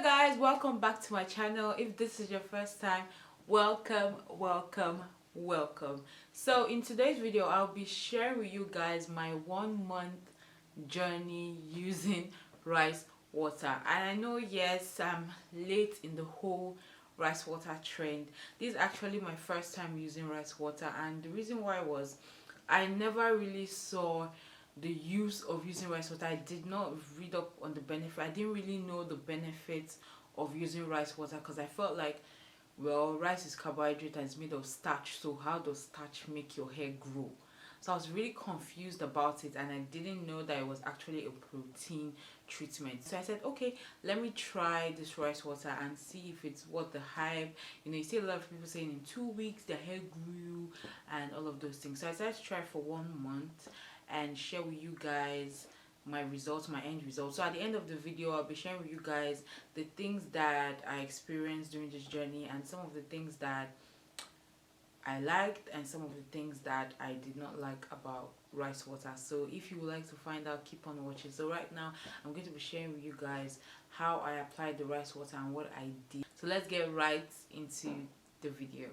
Guys, welcome back to my channel. If this is your first time, welcome. So in today's video I'll be sharing with you guys my 1 month journey using rice water. And I know, yes, I'm late in the whole rice water trend. This is actually my first time using rice water, and the reason why was I never really saw the use of using rice water. I did not read up on the benefit. I didn't really know the benefits of using rice water because I felt like, well, rice is carbohydrate and it's made of starch, so how does starch make your hair grow? So I was really confused about it, and I didn't know that it was actually a protein treatment. So I said, okay, let me try this rice water and see if it's what the hype. You see a lot of people saying in 2 weeks their hair grew and all of those things. So I decided to try for 1 month and share with you guys my results, my end results. So at the end of the video I'll be sharing with you guys the things that I experienced during this journey, and some of the things that I liked and some of the things that I did not like about rice water. So if you would like to find out, keep on watching. So right now I'm going to be sharing with you guys how I applied the rice water and what I did. So let's get right into the video.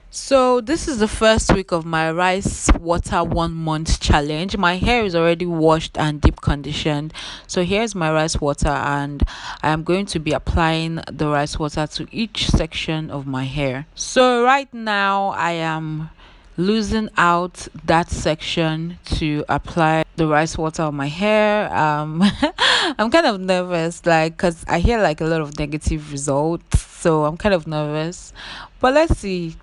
So this is the first week of my rice water 1 month challenge. My hair is already washed and deep conditioned. So here's my rice water, and I am going to be applying the rice water to each section of my hair. So right now I am losing out that section to apply the rice water on my hair. I'm kind of nervous, like, because I hear like a lot of negative results, so I'm kind of nervous, but let's see.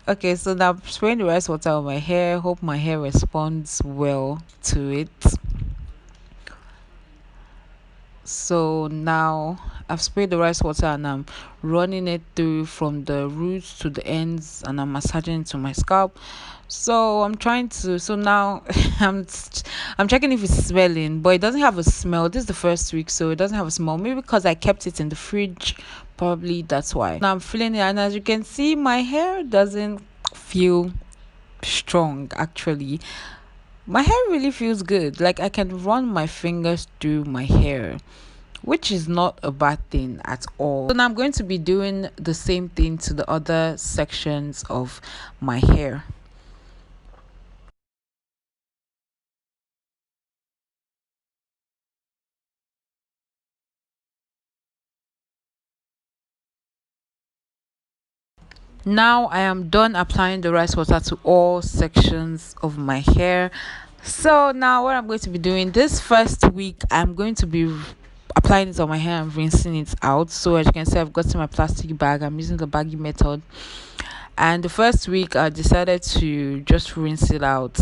Okay, so now I'm spraying the rice water on my hair. Hope my hair responds well to it. So now I've sprayed the rice water and I'm running it through from the roots to the ends, and I'm massaging it to my scalp. So I'm trying to. So now I'm checking if it's smelling, but it doesn't have a smell. This is the first week, so it doesn't have a smell. Maybe because I kept it in the fridge. Probably that's why. Now I'm feeling it, and as you can see, my hair doesn't feel strong actually. My hair really feels good. Like, I can run my fingers through my hair, which is not a bad thing at all. So now I'm going to be doing the same thing to the other sections of my hair. Now I am done applying the rice water to all sections of my hair. So now what I'm going to be doing this first week, I'm going to be applying it on my hair and rinsing it out. So as you can see, I've got my plastic bag. I'm using the baggy method. And the first week I decided to just rinse it out,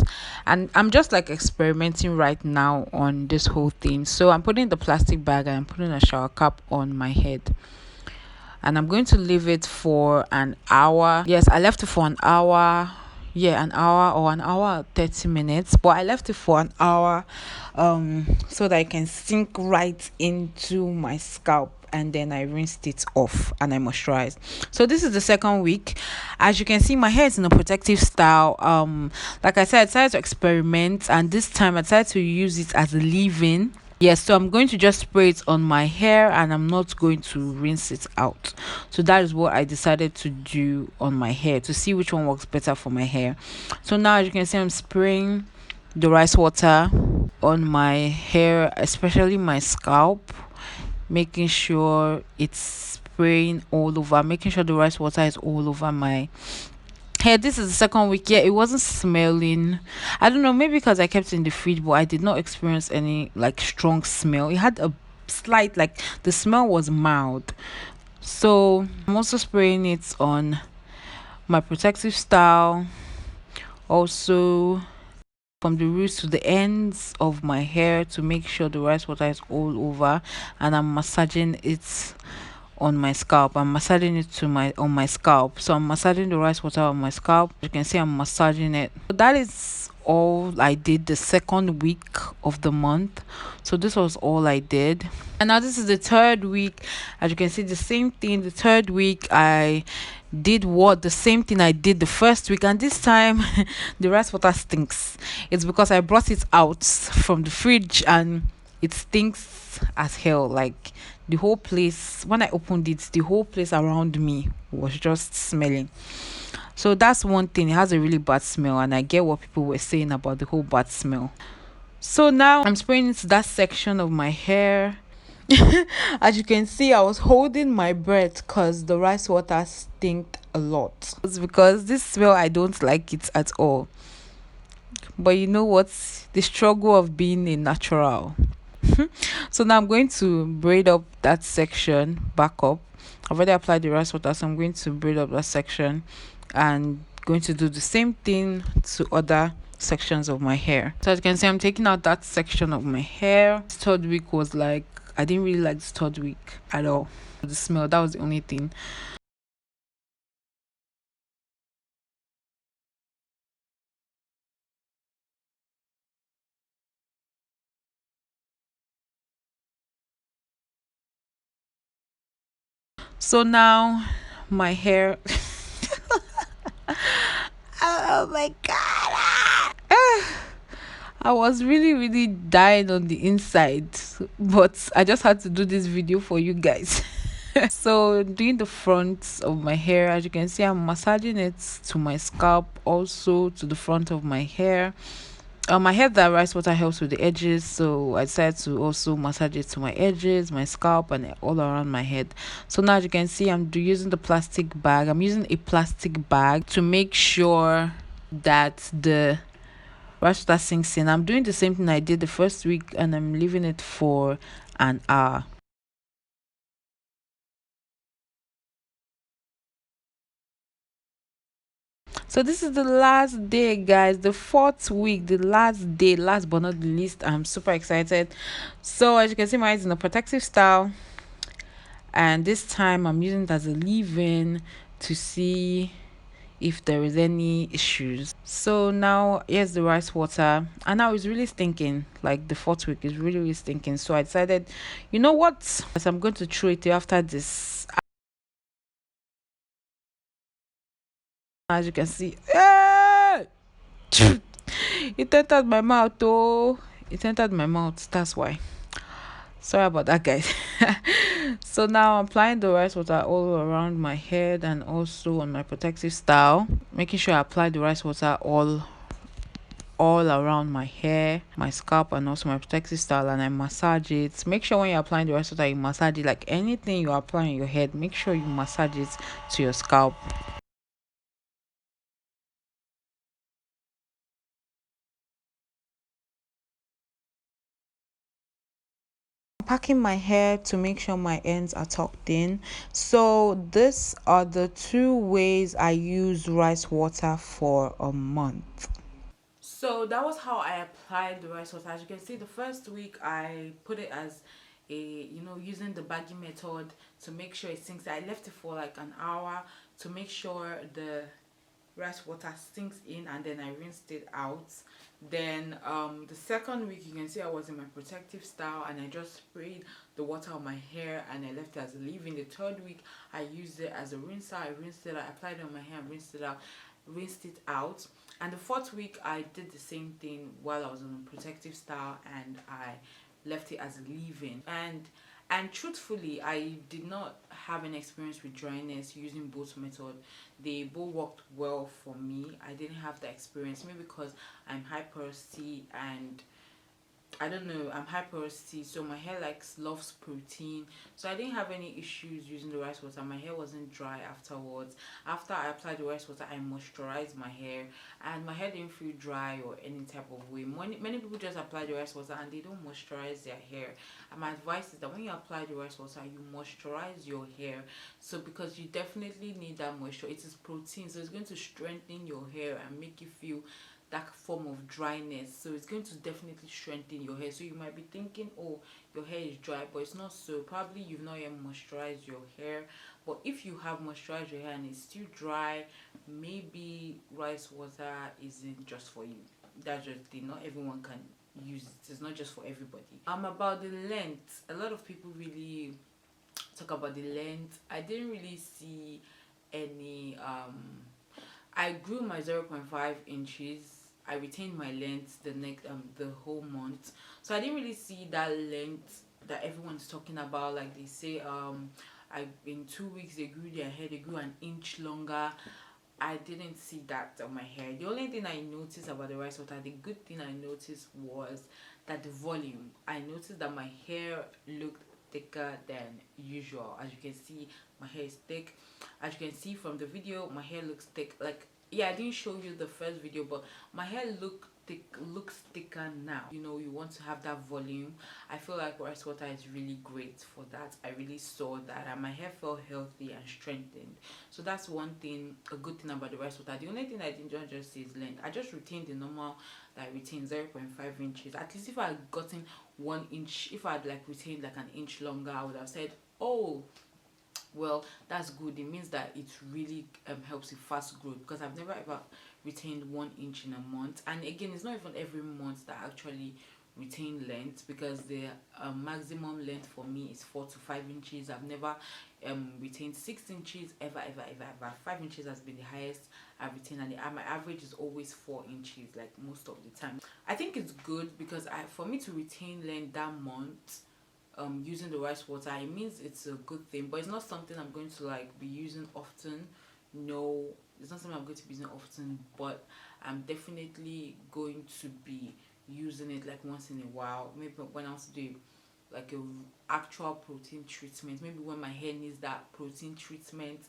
and I'm just like experimenting right now on this whole thing. So I'm putting the plastic bag and I'm putting a shower cap on my head, and I'm going to leave it for an hour. Yes, I left it for an hour. Yeah, an hour or an hour 30 minutes, but I left it for an hour so that it can sink right into my scalp, and then I rinsed it off and I moisturized. So this is the second week. As you can see, my hair is in a protective style. Like I said, I decided to experiment, and this time I decided to use it as a leave-in. Yes, so I'm going to just spray it on my hair and I'm not going to rinse it out. So that is what I decided to do on my hair, to see which one works better for my hair. So now as you can see, I'm spraying the rice water on my hair, especially my scalp, making sure it's spraying all over, making sure the rice water is all over my hair. This is the second week. Yeah, it wasn't smelling. I don't know, maybe because I kept it in the fridge, but I did not experience any like strong smell. It had a slight, like, the smell was mild. So I'm also spraying it on my protective style, also from the roots to the ends of my hair, to make sure the rice water is all over, and I'm massaging it on my scalp. I'm massaging it to my on my scalp. So I'm massaging the rice water on my scalp. You can see I'm massaging it. So that is all I did the second week of the month. So this was all I did. And now this is the third week. As you can see, the same thing. The third week I did what the same thing I did the first week, and this time the rice water stinks. It's because I brought it out from the fridge and it stinks as hell. Like, the whole place, when I opened it, the whole place around me was just smelling. So that's one thing. It has a really bad smell, and I get what people were saying about the whole bad smell. So now I'm spraying into that section of my hair. As you can see, I was holding my breath because the rice water stinked a lot. It's because this smell, I don't like it at all. But you know what? The struggle of being a natural. So now I'm going to braid up that section back up. I've already applied the rice water, so I'm going to braid up that section and going to do the same thing to other sections of my hair. So as you can see, I'm taking out that section of my hair. This third week was like, I didn't really like this third week at all. The smell, that was the only thing. So now my hair. Oh my god. I was really, really dying on the inside, but I just had to do this video for you guys. So, doing the front of my hair, as you can see, I'm massaging it to my scalp, also to the front of my hair. I heard that rice water helps with the edges, so I decided to also massage it to my edges, my scalp, and all around my head. So now, as you can see, using the plastic bag. I'm using a plastic bag to make sure that the rice water sinks in. I'm doing the same thing I did the first week, and I'm leaving it for an hour. So this is the last day, guys, the fourth week, the last day, last but not the least. I'm super excited. So as you can see, my eyes in a protective style, and this time I'm using it as a leave-in to see if there is any issues. So now here's the rice water, and now it's really stinking. Like the fourth week is really, really stinking. So I decided, you know what, as I'm going to throw it after this. As you can see, it entered my mouth. Oh, it entered my mouth. That's why. Sorry about that, guys. So now I'm applying the rice water all around my head and also on my protective style, making sure I apply the rice water all around my hair, my scalp, and also my protective style, and I massage it. Make sure when you're applying the rice water, you massage it. Like anything you apply on your head, make sure you massage it to your scalp. Packing my hair to make sure my ends are tucked in. So these are the two ways I use rice water for a month. So that was how I applied the rice water. As you can see, the first week I put it as a, using the baggy method to make sure it sinks. I left it for like an hour to make sure the rice water sinks in, and then I rinsed it out. Then the second week, you can see I was in my protective style and I just sprayed the water on my hair and I left it as a leave-in. The third week I used it as a rinser. I rinsed it out, I applied it on my hair and rinsed it out. And the fourth week I did the same thing while I was on a protective style, and I left it as a leave-in. And truthfully, I did not have an experience with dryness using both methods. They both worked well for me. I didn't have the experience, maybe because I'm high porosity, and I don't know, I'm high porosity, so my hair loves protein. So I didn't have any issues using the rice water. My hair wasn't dry afterwards. After I applied the rice water, I moisturized my hair, and my hair didn't feel dry or any type of way. Many people just apply the rice water and they don't moisturize their hair. And my advice is that when you apply the rice water, you moisturize your hair. So because you definitely need that moisture. It is protein, so it's going to strengthen your hair and make you feel that form of dryness. So it's going to definitely strengthen your hair. So you might be thinking, oh, your hair is dry, but it's not so. Probably you've not yet moisturized your hair. But if you have moisturized your hair and it's still dry, maybe rice water isn't just for you. That's just the thing. Not everyone can use it. It's not just for everybody. About the length, a lot of people really talk about the length. I didn't really see any I grew my 0.5 inches. I retained my length the whole month, so I didn't really see that length that everyone's talking about. Like they say, I in 2 weeks they grew their hair, they grew an inch longer. I didn't see that on my hair. The only thing I noticed about the rice water, the good thing I noticed was that the volume. I noticed that my hair looked thicker than usual. As you can see, my hair is thick. As you can see from the video, my hair looks thick. Like, yeah, I didn't show you the first video, but my hair looks thicker now. You know, you want to have that volume. I feel like rice water is really great for that. I really saw that, and my hair felt healthy and strengthened. So that's one thing, a good thing about the rice water. The only thing I didn't just say is length. I just retained the normal that I retained, 0.5 inches. At least if I had gotten 1 inch, if I had like retained like an inch longer, I would have said, oh well, that's good. It means that it really helps with fast growth, because I've never ever retained 1 inch in a month. And again, it's not even every month that I actually retain length, because the maximum length for me is 4 to 5 inches. I've never retained 6 inches ever. 5 inches has been the highest I've retained, and my average is always 4 inches, like most of the time. I think it's good because for me to retain length that month, using the rice water, it means it's a good thing, but it's not something I'm going to like be using often. No, it's not something I'm going to be using often, but I'm definitely going to be using it like once in a while. Maybe when I want to do like a actual protein treatment, maybe when my hair needs that protein treatment,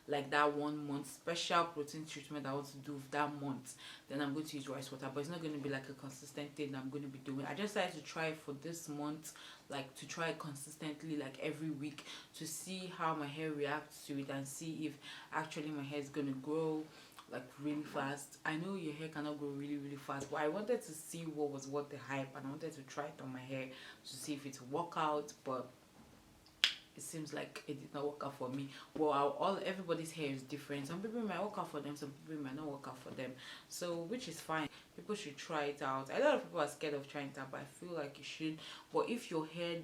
like that 1 month special protein treatment I want to do that month, then I'm going to use rice water. But it's not going to be like a consistent thing I'm going to be doing. I just decided to try it for this month, like to try it consistently, like every week, to see how my hair reacts to it, and see if actually my hair is going to grow like really fast. I know your hair cannot grow really fast, but I wanted to see what was worth the hype, and I wanted to try it on my hair to see if it would work out. But it seems like it did not work out for me. Well, everybody's hair is different. Some people might work out for them, some people might not work out for them, so which is fine. People should try it out. A lot of people are scared of trying it out, but I feel like you should. But if your hair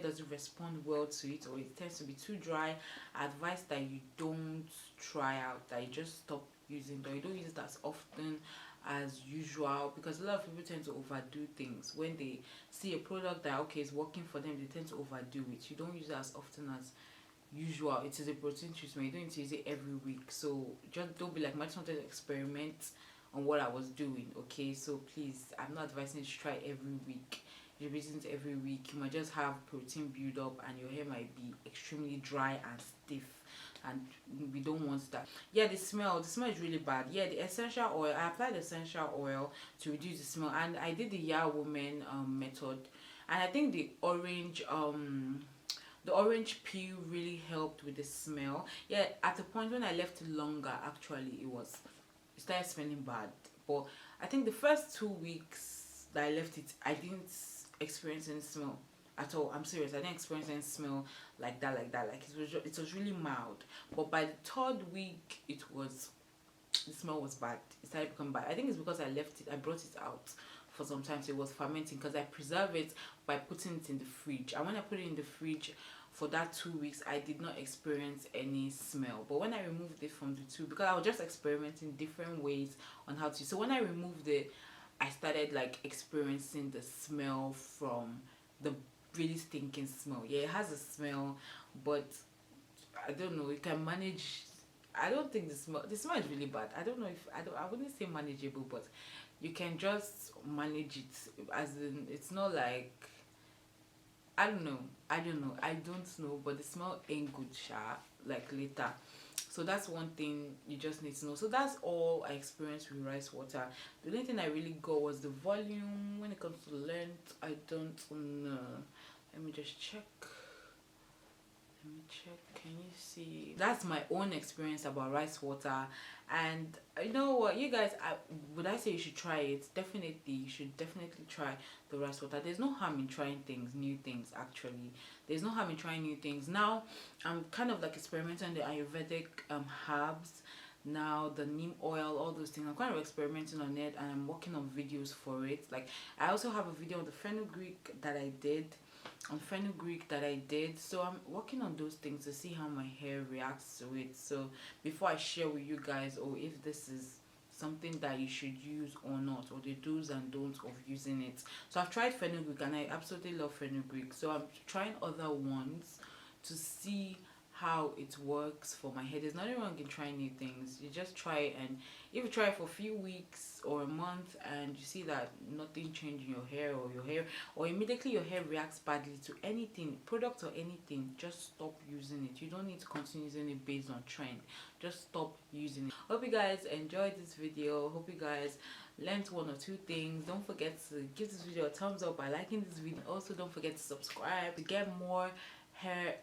doesn't respond well to it, or it tends to be too dry, I advise that you don't try out, that you just stop using it, or you don't use it as often as usual, because a lot of people tend to overdo things. When they see a product that okay is working for them, they tend to overdo it. You don't use it as often as usual. It is a protein treatment, you don't need to use it every week. So just don't be like, I just wanted to experiment on what I was doing. Okay, so please, I'm not advising you to try every week. You're using it every week, you might just have protein build up, and your hair might be extremely dry and stiff, and we don't want that. Yeah, the smell is really bad. Yeah, the essential oil, I applied essential oil to reduce the smell, and I did the Yeah Woman method, and I think the orange peel really helped with the smell. Yeah, at the point when I left it longer, actually it started smelling bad. But I think the first 2 weeks that I left it, I didn't experience any smell at all. I'm serious, I didn't experience any smell like that. Like it was really mild. But by the third week, the smell was bad. It started becoming bad. I think it's because I brought it out for some time, so it was fermenting, because I preserve it by putting it in the fridge. And when I put it in the fridge for that 2 weeks, I did not experience any smell. But when I removed it from the tube, because I was just experimenting different ways on how to, so when I removed it, I started like experiencing the smell from the really stinking smell. Yeah, it has a smell, but I don't know, you can manage. I don't think the smell is really bad. I don't know if I wouldn't say manageable, but you can just manage it, as in it's not like, I don't know. I don't know, but the smell ain't good, like later. So that's one thing you just need to know. So that's all I experienced with rice water. The only thing I really got was the volume. When it comes to length, I don't know. Let me just check. Can you see? That's my own experience about rice water. And you know what, you guys, would I say you should try it? Definitely, you should definitely try the rice water. There's no harm in trying new things. Actually, there's no harm in trying new things. Now I'm kind of like experimenting the Ayurvedic herbs, now the neem oil, all those things. I'm kind of experimenting on it, and I'm working on videos for it. Like, I also have a video on the fenugreek that I did, so I'm working on those things to see how my hair reacts to it. So before I share with you guys, or if this is something that you should use or not, or the do's and don'ts of using it. So I've tried fenugreek and I absolutely love fenugreek, so I'm trying other ones to see how it works for my hair. There's nothing wrong in trying new things. You just try it, and if you try it for a few weeks or a month and you see that nothing changed in your hair, or immediately your hair reacts badly to anything, product or anything, just stop using it. You don't need to continue using it based on trend. Just stop using it. Hope you guys enjoyed this video. Hope you guys learned one or two things. Don't forget to give this video a thumbs up by liking this video. Also, don't forget to subscribe to get more hair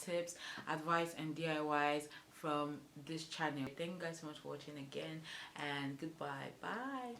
tips, advice and DIYs from this channel. Thank you guys so much for watching again, and goodbye. Bye.